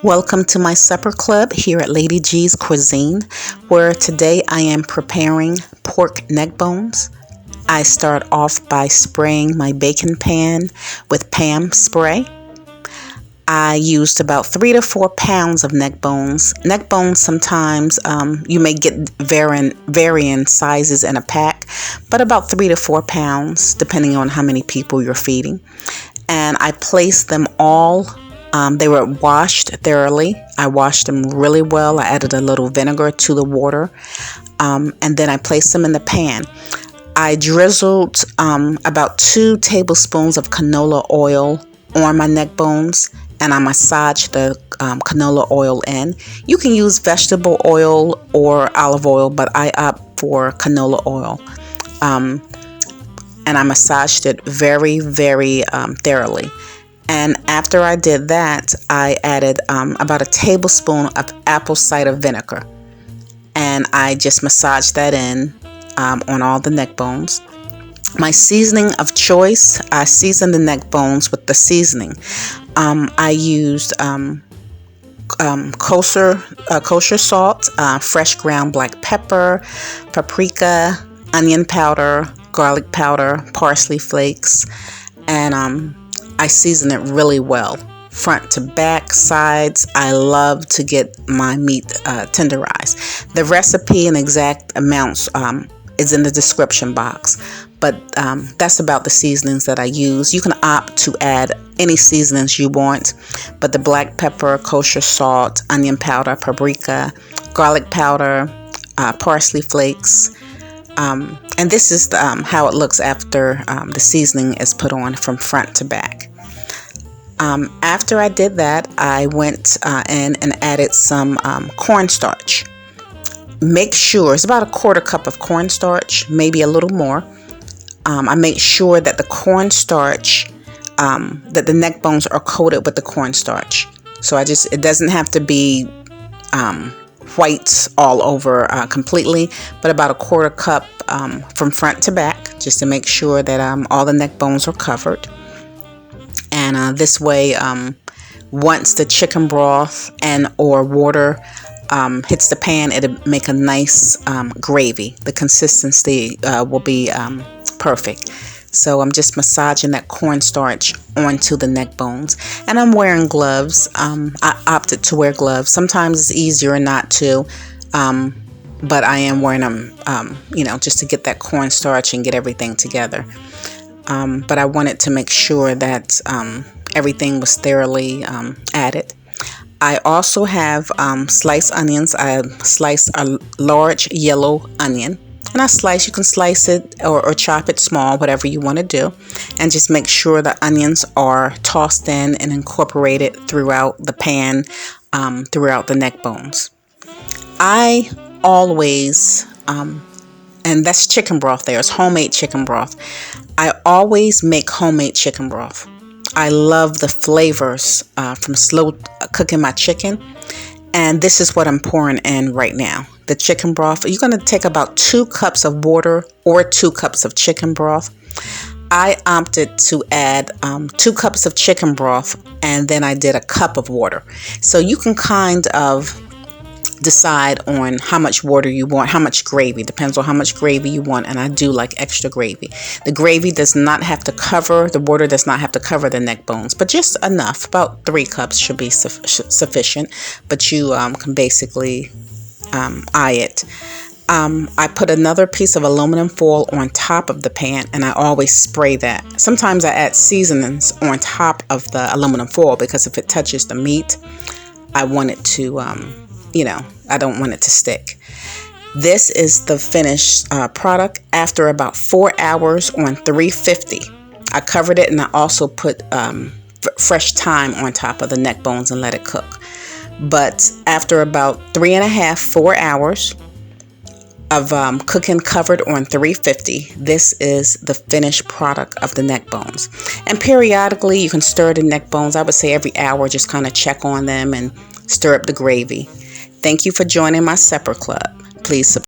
Welcome to my supper club here at Lady G's Cuisine, where today I am preparing pork neck bones. I start off by spraying my baking pan with Pam spray. I used about 3 to 4 pounds of neck bones. Neck bones sometimes you may get varying sizes in a pack, but about 3 to 4 pounds depending on how many people you're feeding. And I placed them all. They were washed thoroughly. I washed them really well. I added a little vinegar to the water, and then I placed them in the pan. I drizzled about 2 tablespoons of canola oil on my neck bones, and I massaged the canola oil in. You can use vegetable oil or olive oil, but I opt for canola oil. And I massaged it very, very thoroughly. And after I did that, I added about a tablespoon of apple cider vinegar. And I just massaged that in on all the neck bones. My seasoning of choice, I seasoned the neck bones with the seasoning. I used kosher salt, fresh ground black pepper, paprika, onion powder, garlic powder, parsley flakes, and I season it really well, front to back, sides. I love to get my meat tenderized. The recipe and exact amounts is in the description box, but that's about the seasonings that I use. You can opt to add any seasonings you want, but the black pepper, kosher salt, onion powder, paprika, garlic powder, parsley flakes, and this is how it looks after the seasoning is put on from front to back. After I did that, I went in and added some cornstarch. Make sure it's about a 1/4 cup of cornstarch, maybe a little more. I make sure that the cornstarch, that the neck bones are coated with the cornstarch. So it doesn't have to be white all over completely, but about a 1/4 cup from front to back, just to make sure that all the neck bones are covered. And this way, once the chicken broth and or water hits the pan, it'll make a nice gravy. The consistency will be perfect. So I'm just massaging that cornstarch onto the neck bones. And I'm wearing gloves. I opted to wear gloves. Sometimes it's easier not to, but I am wearing them, just to get that cornstarch and get everything together. But I wanted to make sure that everything was thoroughly added. I also have sliced onions. I sliced a large yellow onion. And you can slice it or chop it small, whatever you want to do. And just make sure the onions are tossed in and incorporated throughout the pan, throughout the neck bones. I always, and that's chicken broth there. It's homemade chicken broth. I always make homemade chicken broth. I love the flavors from slow cooking my chicken. And this is what I'm pouring in right now. The chicken broth. You're going to take about 2 cups of water or 2 cups of chicken broth. I opted to add 2 cups of chicken broth, and then I did a cup of water. So you can kind of decide on how much water you want, how much gravy. Depends on how much gravy you want, and I do like extra gravy. The gravy does not have to cover, the water does not have to cover the neck bones, but just enough. About 3 cups should be sufficient, but you can basically eye it. I put another piece of aluminum foil on top of the pan, and I always spray that. Sometimes I add seasonings on top of the aluminum foil because if it touches the meat, I want it to I don't want it to stick. This is the finished product after about 4 hours on 350. I covered it, and I also put fresh thyme on top of the neck bones and let it cook. But after about 3.5, 4 hours of cooking covered on 350, this is the finished product of the neck bones. And periodically, you can stir the neck bones. I would say every hour, just kind of check on them and stir up the gravy. Thank you for joining my supper club. Please subscribe.